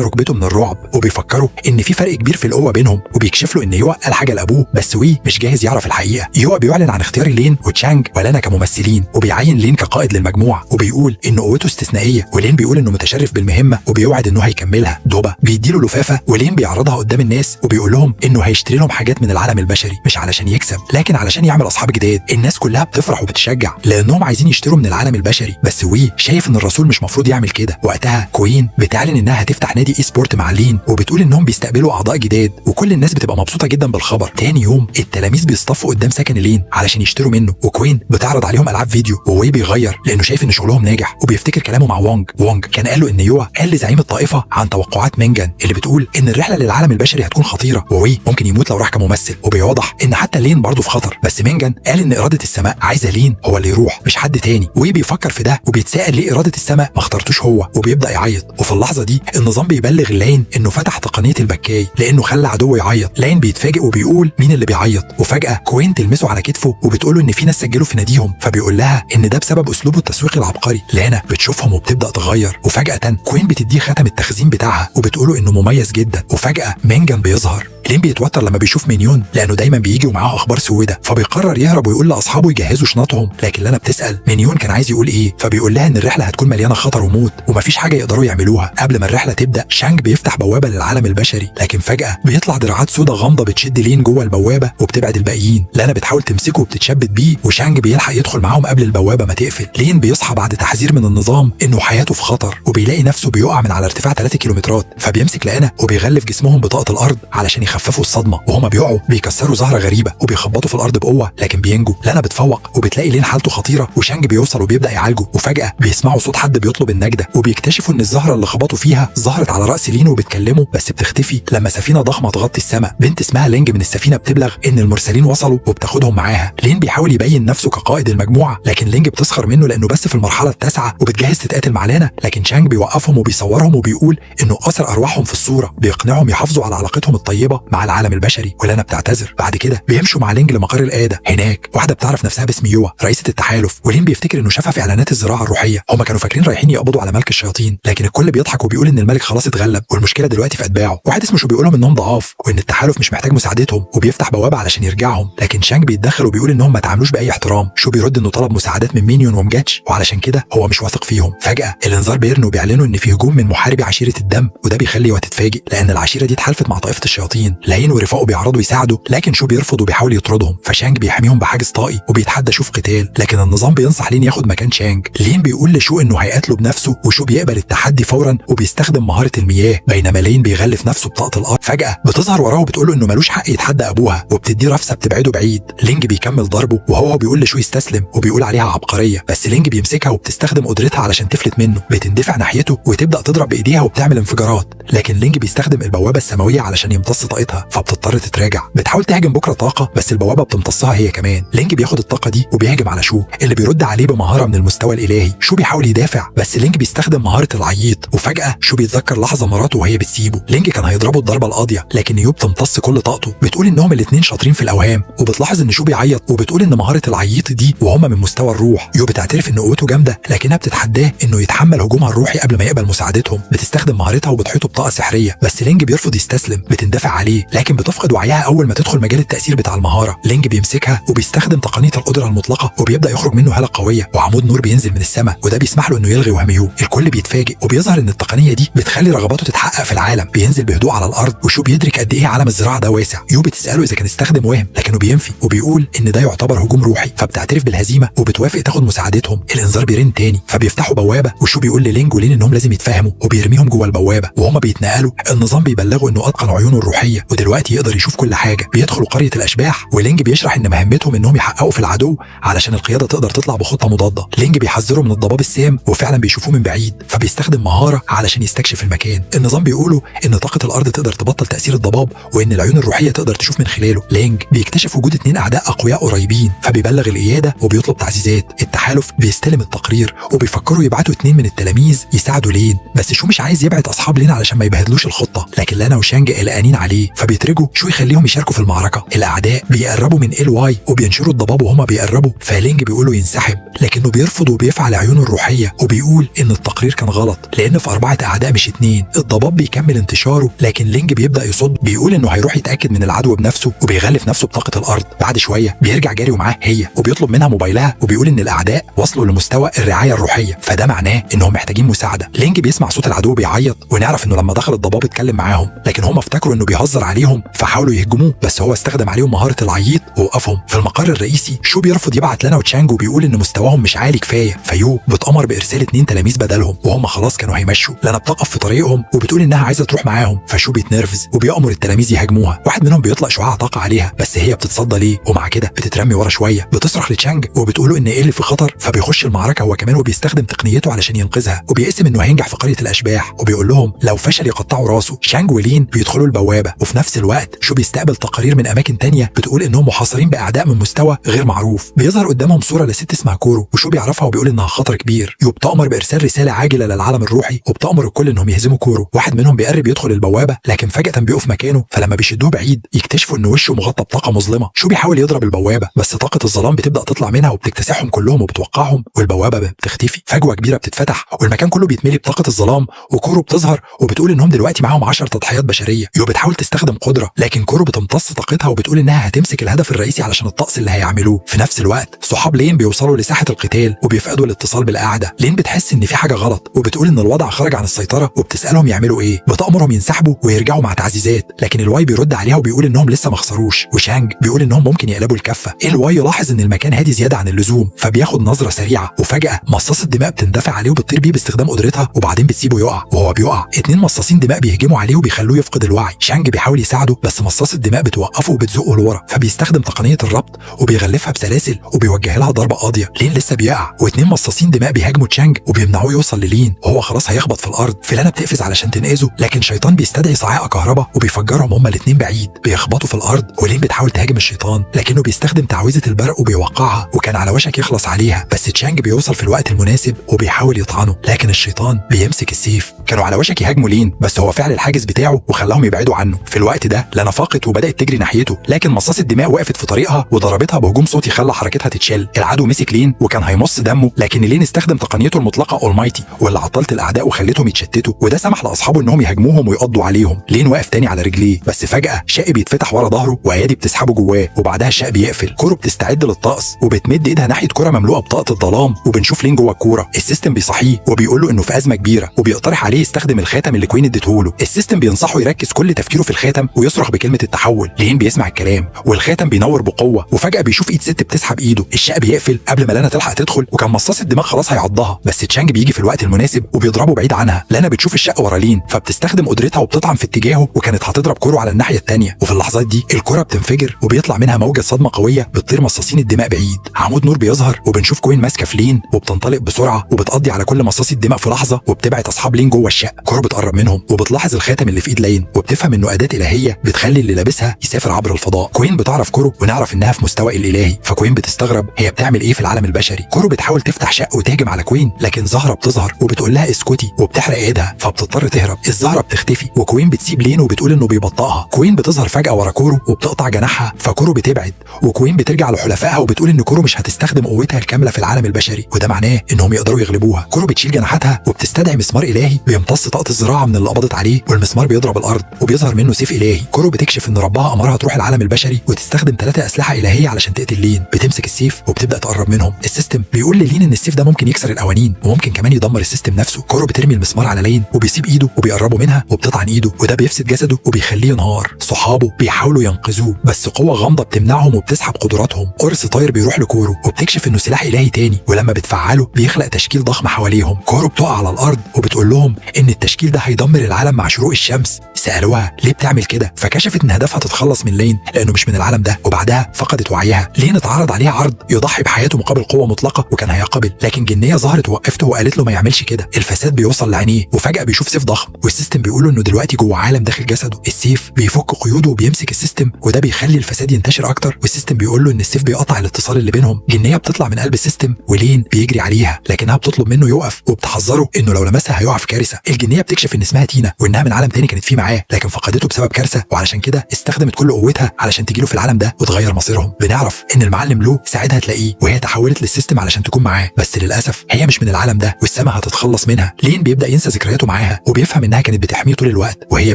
ركبته من الرعب وبيفكره ان في فرق كبير في القوة بينهم وبيكشف له ان يوا قال حاجة لابوه بس وي مش جاهز يعرف الحقيقة. يوا بيعلن عن اختيار لين وتشانج ولانا كممثلين وبيعين لين كقائد للمجموعة وبيقول ان قوته استثنائية ولين بيقول انه متشرف بالمهمة وبيوعد انه هيكملها. دوبا بيديله لفافة ولين بيعرضها قدام الناس وبيقول لهم انه هيشتري لهم حاجات من العالم البشري مش علشان يكسب لكن علشان يعمل اصحاب جداد. الناس كلها بتفرح وبتشجع لانهم عايزين يشتروا من العالم البشري، بس وي شايف ان الرسول مش مفروض يعمل كده. وقتها كوين بتعلن انها هتفتح نادي اي سبورت مع لين وبتقول انهم بيستقبلوا اعضاء جداد وكل الناس بتبقى مبسوطة جدا بالخبر. تاني يوم التلاميذ بيصطفوا قدام سكن لين علشان يشتروا منه وكوين بتعرض عليهم العاب فيديو ووي بيغير لانه شايف ان شغلهم ناجح وبيفتكر كلامه مع وونج. وونج كان قال له ان يوا قال لزعيم الطائفة عن توقعات مينجان اللي بتقول ان الرحلة للعالم البشري هتكون خطيرة ووي ممكن يموت لو راح كممثل، وبيوضح ان حتى لين برضه في خطر، بس مينجان قال ان إرادة السماء عايزة لين هو اللي يروح مش حد تاني. وي بيفكر في ده وبيتساءل ليه إرادة السماء ما اخترتوش هو وبيبدأ يعيط. وفي اللحظة دي النظام بيبلغ لين انه فتح تقنية البكاي لانه خلى عدوه يعيط. لين بيتفاجئ وبيقول مين اللي بيعيط وفجأة كوين تلمسه على كتفه وبتقوله ان في ناس سجلوا في ناديهم فبيقول لها ان ده بسبب اسلوبه التسويقي العبقري. لانا بتشوفهم وبتبدأ تغير وفجأة كوين بتديه ختم التخزين بتاعها وبتقوله انه مميز جدا. وفجأة مينجان بيظهر لين بيتوتر لما بيشوف مينيون لانه دايما بيجي ومعاه اخبار سودة، فبيقرر يهرب ويقول لاصحابه يجهزوا شنطهم. لكن لانا بتسال مينيون كان عايز يقول ايه، فبيقول لها ان الرحله هتكون مليانه خطر وموت ومفيش حاجه يقدروا يعملوها. قبل ما الرحله تبدا شانج بيفتح بوابه للعالم البشري، لكن فجاه بيطلع دراعات سودة غامضه بتشد لين جوه البوابه وبتبعد الباقيين. لانا بتحاول تمسكه وبتتشبت بيه، وشانج بيلحق يدخل معاهم قبل البوابه ما تقفل. لين بيصحى بعد تحذير من النظام انه حياته في خطر، وبيلاقي نفسه بيقع من على ارتفاع 3 كيلومترات، فبيمسك لانا وبيغلف جسمهم بطاقه الارض علشان يخففوا الصدمه. وهما بيقعوا بيكسروا زهره غريبه وبيخبطوا في الارض بقوه لكن بينجوا. لانا بتفوق وبتلاقي لين حالته خطيره، وشانج بيوصل وبيبدا يعالجه. وفجاه بيسمعوا صوت حد بيطلب النجده، وبيكتشفوا ان الزهره اللي خبطوا فيها ظهرت على راس لين وبتكلمه، بس بتختفي لما سفينه ضخمه تغطي السماء. بنت اسمها لينج من السفينه بتبلغ ان المرسلين وصلوا وبتاخدهم معاها. لين بيحاول يبين نفسه كقائد المجموعه، لكن لينج بتسخر منه لانه بس في المرحله التاسعه وبتجهز تتقاتل مع لانا. لكن شانج بيوقفهم وبيصورهم وبيقول انه اثر ارواحهم في الصوره، بيقنعهم يحافظوا على علاقتهم الطيبه مع العالم البشري. ولانا بتعتذر. بعد كده بيمشوا مع لينج لمقر القياده. هناك واحده بتعرف نفسها باسم يوا رئيسه التحالف، ولين بيفتكر انه شافها في اعلانات الزراعه الروحيه. هما كانوا فاكرين رايحين يقبضوا على ملك الشياطين، لكن الكل بيضحك وبيقول ان الملك خلاص اتغلب والمشكله دلوقتي في اتباعه. واحد اسمه شو بيقول لهم انهم ضعاف وان التحالف مش محتاج مساعدتهم، وبيفتح بوابه علشان يرجعهم. لكن شانج بيتدخل وبيقول انهم ما تعاملوش باي احترام. شو بيرد انه طلب مساعدات من مينيون ومجاتش، وعلشان كده هو مش واثق فيهم. فجاه الانذار بيرن وبيعلنوا ان في هجوم من محاربي عشيره الدم، وده بيخلي يوا تتفاجئ لان العشيره دي اتحالفت مع طائفه الشياطين. لاين ورفاقه بيعرضوا يساعدوا، لكن شو بيرفض وبيحاول يطردهم. فشانج بيحميهم بحاجز طائي وبيتحدى شو في قتال، لكن النظام بينصح لين ياخد مكان شانج. لين بيقول لشو انه هيقاتله بنفسه، وشو بيقبل التحدي فورا وبيستخدم مهاره المياه، بينما لين بيغلف نفسه بطاقه الارض. فجاه بتظهر وراه وبتقول له انه ملوش حق يتحدى ابوها، وبتديه رفسه بتبعده بعيد. لينج بيكمل ضربه وهو بيقول لشو يستسلم وبيقول عليها عبقريه، بس لينج بيمسكها وبتستخدم قدرتها علشان تفلت منه. بتندفع ناحيته وتبدا تضرب بايديها وبتعمل انفجارات، لكن لينج بيستخدم البوابه السماويه علشان يمتص طاقتها، فبتضطر تتراجع. بتحاول تهاجم بكره طاقه، بس البوابه بتمتصها هي كمان. لينج بياخد الطاقه دي وبيهاجم على شو اللي بيرد عليه بمهاره من المستوى الالهي. شو بيحاول يدافع، بس لينج بيستخدم مهاره العييط. وفجاه شو بيتذكر لحظه مراته وهي بتسيبه. لينج كان هيضربه الضربه القاضيه، لكن يو بتمتص كل طاقته. بتقول انهم الاثنين شاطرين في الاوهام، وبتلاحظ ان شو بيعيط، وبتقول ان مهاره العييط دي وهما من مستوى الروح. يو بتعترف ان قوته جامده، لكنها بتتحداه انه يتحمل هجومها الروحي قبل ما يقبل مساعدتهم. بتستخدم مهارتها وبتحيطه بطاقه سحريه، بس لينج بيرفض يستسلم. بتندفع عليه، لكن بتفقد وعيها اول ما تدخل مجال التاثير بتاع المهاره. لينج بيمسكها وبيستخدم تقنيه القدره المطلقه، وبيبدا يخرج منه هاله قويه وعمود نور بينزل من السماء، وده بيسمح له انه يلغي وهم يو. الكل بيتفاجئ، وبيظهر ان التقنيه دي بتخلي رغباته تتحقق في العالم. بينزل بهدوء على الارض، وشو بيدرك قد ايه عالم الزراعه ده واسع. يو بتساله اذا كان استخدم وهم، لكنه بينفي وبيقول ان ده يعتبر هجوم روحي. فبتعترف بالهزيمه وبتوافق تاخد مساعدتهم. الانذار بيرن تاني، فبيفتحوا بوابه، وشو بيقول للينج ولين انهم لازم يتفاهموا، وبيرميهم جوه البوابه. وهما بيتنقلوا النظام بيبلغوا انه اتقن عيونه الروحيه ودلوقتي يقدر يشوف كل حاجه. بيدخلوا قريه الاشباح، ولينج بيشرح ان مهمتهم انهم يحققوا في العدو علشان القياده تقدر تطلع بخطه مضاده. لينج بيحذره من الضباب السام، وفعلا بيشوفوه من بعيد، فبيستخدم مهاره علشان يستكشف المكان. النظام بيقولوا ان طاقه الارض تقدر تبطل تاثير الضباب، وان العيون الروحيه تقدر تشوف من خلاله. لينج بيكتشف وجود 2 اعداء اقوياء قريبين، فبيبلغ القياده وبيطلب تعزيزات. التحالف بيستلم التقرير، وبيفكروا يبعتوا 2 من التلاميذ يساعدوا لين، بس شو مش عايز يبعت اصحاب لين علشان ما يبهدلوش الخطه. لكن لانا وشانج قلقانين عليه، فبيترجوا شو يخليهم يشاركوا في المعركه. الاعداء بيقربوا من واي وبينشروا الضباب وهما بيقربوا، فلينج بيقولوا ينسحب، لكنه بيرفض وبيفعل عيونه الروحيه، وبيقول ان التقرير كان غلط لان في 4 اعداء مش 2. الضباب بيكمل انتشاره، لكن لينج بيبدا يصد. بيقول انه هيروح يتاكد من العدو بنفسه، وبيغلف نفسه بطاقه الارض. بعد شويه بيرجع جاري ومعاه هي، وبيطلب منها موبايلها، وبيقول ان الاعداء وصلوا لمستوى الرعايه الروحيه، فده معناه انهم محتاجين مساعده. لينج بيسمع صوت العدو بيعيط، ونعرف انه لما دخل الضباب اتكلم معاهم، لكن هم افتكروا انه بيهزر عليهم فحاولوا يهجموه، بس هو استخدم عليهم مهاره العيط ووقفهم. في المقر الرئيسي شو بيرفض يبعت لانا وتشانج، وبيقول ان مستواهم مش عالي كفايه، فيو بتأمر بارسال 2 تلاميذ بدلهم، وهم خلاص كانوا هيمشوا. لانا بتقف في طريقهم وبتقول انها عايزه تروح معاهم، فشو بيتنرفز وبيأمر التلاميذ يهاجموها. واحد منهم بيطلق شعاع طاقه عليها، بس هي بتتصدى ليه، ومع كده بتترمي ورا شويه. بتصرخ لتشانج وبتقوله ان اللي في خطر، فبيخش المعركه هو كمان وبيستخدم تقنيته علشان ينقذها، وبيقسم انه هينجح في قريه الاشباح، وبيقول لهم لو فشل يقطعوا راسه. شانج ولين بيدخلوا البوابه، وفي نفس الوقت شو بيستقبل تقارير من اماكن تانية بتقول انهم محاصرين باعداء من مستوى غير معروف. بيظهر قدامهم صوره لست اسمها كورو، وشو بيعرفها وبيقول انها خطر كبير. يو بتأمر بارسال رساله عاجله للعالم الروحي، وبتأمر الكل انهم يهزموا كورو. واحد منهم بيقرب يدخل البوابه، لكن فجاه بيقف مكانه، فلما بيشدوه بعيد يكتشفوا ان وشه مغطى بطاقه مظلمه. شو بيحاول يضرب البوابه، بس طاقه الظلام بتبدا تطلع منها وبتكتسحهم كلهم وبتوقعهم، والبوابه بتختفي. فجوه كبيره بتتفتح والمكان كله بيتملي بطاقه الظلام، وكورو بتظهر وبتقول انهم دلوقتي معاهم 10 تضحيات بشريه. يو بتحاول تستخدم قدره، لكن كورو بتمتص طاقتها وبتقول انها هتمسك الهدف الرئيسي علشان الطقس اللي هيعملوه. في نفس الوقت صحاب لين بيوصلوا لساحه القتال وبيفقدوا الاتصال بالقاعده. لين بتحس ان في حاجه غلط وبتقول ان الوضع خرج عن السيطره، وبتسالهم يعملوا ايه. بتأمرهم ينسحبوا ويرجعوا مع تعزيزات، لكن الواي بيرد عليها وبيقول انهم لسه ما خسروش. وشانج بيقول انهم ممكن يقلبوا الكفه. الواي يلاحظ ان المكان هادي زياده عن اللزوم، فبياخد نظره سريعه، وفجاه مصاصه دماء بتندفع عليه وبتطير بيه باستخدام قدرتها، وبعدين بتسيبه يقع. وهو بيقع 2 مصاصين دماء بيهجموا عليه وبيخلوه يفقد الوعي. شانج بيحاول يساعده، بس مصاصه دماء بتوقفه وبتزقه لورا، فبيستخدم تقنيه الربط وبيغلفها بسلاسل وبيوجه لها ضربه قاضيه. لين لسه بيقع، و2 مصاصين دماء بيهاجموا تشانج وبيمنعوه يوصل للين، وهو خلاص هيخبط في الارض. فيلانا بتقفز علشان تنقذه، لكن شيطان بيستدعي صاعقه كهرباء وبيفجرهم هما الاثنين بعيد، بيخبطوا في الارض. ولين بتحاول تهاجم الشيطان، لكنه بيستخدم تعويذه البرق وبيوقعها، وكان على وشك يخلص عليها، بس تشانج بيوصل في الوقت المناسب وبيحاول يطعنه، لكن الشيطان بيمسك السيف. كانوا على وشك يهاجموا لين، بس هو فعل الحاجز بتاعه وخلاهم يبعدوا عنه. في الوقت ده لانا فاقت وبدات تجري ناحيته، لكن مصاصه دماء وقفت في طريقها وضربتها بهجوم صوتي خلى حركتها تتشل. العدو مسك لين وكان هيمص دمه، لكن لين استخدم تقنيته المطلقه اولمايتي واللي عطلت الاعداء وخلتهم يتشتتوا، وده سمح لاصحابه انهم يهاجموهم ويقضوا عليهم. لين واقف تاني على رجليه، بس فجاه شق بيتفتح ورا ظهره وايادي بتسحبه جواه، وبعدها الشق بيقفل. كورو بتستعد للطقس وبتمد ايدها ناحيه كره مملوءه بطاقه الظلام، وبنشوف لين جوه الكوره. السيستم بيصحيه وبيقول له انه في ازمه كبيره، وبيقترح عليه يستخدم الخاتم اللي كوين اديته له. السيستم بينصحه يركز كل تفكيره في الخاتم ويصرخ بكلمه التحول. لين بيسمع الكلام والخاتم بينور بقوه، وفجاه بيشوف ايد ست بتسحب ايده. الشق بيقفل قبل ما لانا تلحق تدخل، وكان مصاص الدماغ خلاص هيعضها، بس تشانج بيجي في الوقت المناسب وبيضربه بعيد عنها. لانا بتشوف الشق ورا لين، فبتستخدم قدرتها وبتطعن في اتجاهه، وكانت هتضرب كورو على الناحيه الثانيه. وفي اللحظات دي الكره بتنفجر وبيطلع منها موجه صدمه قويه بتطير مصاصين الدماء بعيد. عمود نور بيظهر وبنشوف كوين ماسكه في لين وبتنطلق بسرعه وبتقضي على كل مصاصي الدماء في لحظه، وبتبعت اصحاب لين جوه الشق. كورو بتقرب منهم وبتلاحظ الخاتم اللي في ايد لين، وبتفهم انه اداه الهيه بتخلي اللي لابسها يسافر عبر الفضاء. كوين بتعرف كورو ونعرف انها في مستوى الالهي، فكوين بتستغرب هي بتعمل ايه في العالم البشري. كورو بتحاول تفتح شق وتهجم على كوين، لكن زهره بتظهر وبتقول لها اسكتي وبتحرق ايدها، فبتضطر تهرب. الزهره بتختفي وكوين بتسيب لين وبتقول انه بيبطئها. كوين بتظهر فجاه ورا كورو وبتقطع جناحها، فكورو بتبعد، وكوين بترجع لحلفائها وبتقول ان كورو مش هتستخدم قوتها الكامله في العالم البشري، وده معناه انهم يقدروا يغلبوها. كورو بتشيل جناحاتها وبتستدعي مسمار الهي بيمتص طاقه الزراعه من اللي قبضت عليه، والمسمار بيضرب الارض وبيظهر منه سيف الهي. كورو بتكشف ان ربها امرها تروح العالم البشري وتستخدم 3 اسلحه الهيه علشان تقتل لين. بتمسك السيف وبتبدا تقرب منهم. السيستم بيقول للين ان السيف ده ممكن يكسر القوانين وممكن كمان يدمر السيستم نفسه. كورو بترمي المسمار على لين وبيسيب ايده وبيقربوا منها وبتطعن ايده، وده بيفسد جسده وبيخليه ينهار. صحابه بيحاولوا ينقذوه، بس قوه غامضه بتمنعهم وبتسحب قدراتهم. قرص طاير بيروح لكورو وبتكشف انه سلاح الهي تاني، ولما بتفعله بيخلق تشكيل ضخم حواليهم. كورو بتقع على الارض وبتقول لهم ان التشكيل ده هيدمر العالم مع شروق الشمس. سالوها ليه بتعمل كده، فكشفت ان هدفها تتخلص من لين لانه مش من العالم ده، وبعدها فقدت وعيها. لين اتعرض عليها عرض يضحي بحياته مقابل قوه مطلقه وكان هيقبل، لكن جنيه ظهرت ووقفته وقالت له ما يعملش كده. الفساد بيوصل لعينيه وفجاه بيشوف سيف ضخم، والسيستم بيقول له انه دلوقتي جوه عالم داخل جسده. السيف بيفك قيوده وبيمسك السيستم، وده بيخلي الفساد ينتشر اكتر، والسيستم بيقول له ان السيف بيقطع الاتصال اللي بينهم. جنيه بتطلع من قلب السيستم ولين بيجري عليها، لكنها بتطلب منه يوقف وبتحذره انه لو لمسها هيقع في كارثه. الجنيه بتكشف ان اسمها تينا وانها من عالم تاني كانت فيه معاه، لكن فقدته بسبب كارثه، وعلشان كده استخدمت كل قوتها علشان تجيله في العالم ده وتغير مصيرهم. بنعرف ان المعلم لو ساعتها تلاقيه وهي تحولت للسيستم علشان تكون معاه، بس للاسف هي مش من العالم ده والسما هتتخلص منها. لين بيبدا ينسى ذكرياته معاها وبيفهم انها كانت بتحميه طول الوقت، وهي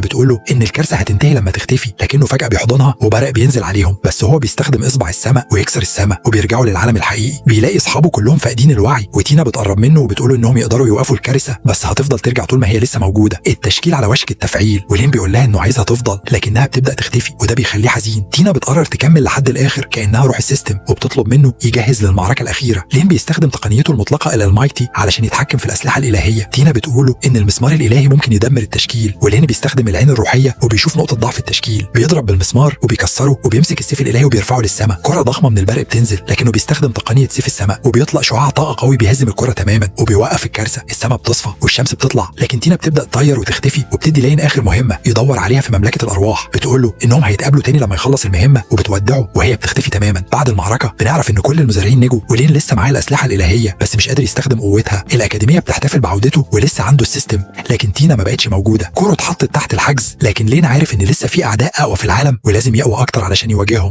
بتقول له ان الكارثه هتنتهي لما تختفي، لكنه فجاه بيحضنها وبرق بينزل عليهم، بس هو بيستخدم اصبع السما ويكسر السما وبيرجعوا للعالم الحقيقي. بيلاقي اصحابه كلهم فاقدين الوعي، وتينا بتقرب منه وبتقول انهم يقدروا يوقفوا الكارثه، بس هتفضل ترجع طول ما هي لسه موجوده. التشكيل على وشك التفعيل، ولين بيقول لها انه عايزها تفضل لكنها بتبدا تختفي، وده بيخليه حزين. تينا بتقرر تكمل لحد الاخر كانها روح السيستم، وبتطلب منه يجهز للمعركه الاخيره. لين بيستخدم تقنيته المطلقه الالمايتي علشان يتحكم في الاسلحه الالهيه. تينا بتقوله ان المسمار الالهي ممكن يدمر التشكيل، ولين بيستخدم العين الروحيه وبيشوف نقطه ضعف التشكيل، بيضرب بالمسمار وبيكسره وبيمسك السيف الالهي وبيرفعه للسماء. كره ضخمه من البرق بتنزل، لكنه بيستخدم تقنيه سيف السماء وبيطلق شعاع طاقه قوي بيهزم الكره تماما وبيوقف الكارثه. السماء بتصفى والشمس بتطلع، لكن تينا بتبدا تطير وتختفي، وبتدي لين اخر مهمه يدور عليها في مملكه الارواح. بتقول له انهم هيتقابلوا تاني لما يخلص المهمه، وبتوديه بتودعه وهي بتختفي تماما. بعد المعركه بنعرف ان كل المزارعين نجوا، ولين لسه معاه الاسلحه الالهيه بس مش قادر يستخدم قوتها. الاكاديميه بتحتفل بعودته ولسه عنده السيستم، لكن تينا ما بقتش موجوده. كورو اتحطت تحت الحجز، لكن لين عارف ان لسه في اعداء اقوى في العالم ولازم يقوى اكتر علشان يواجههم.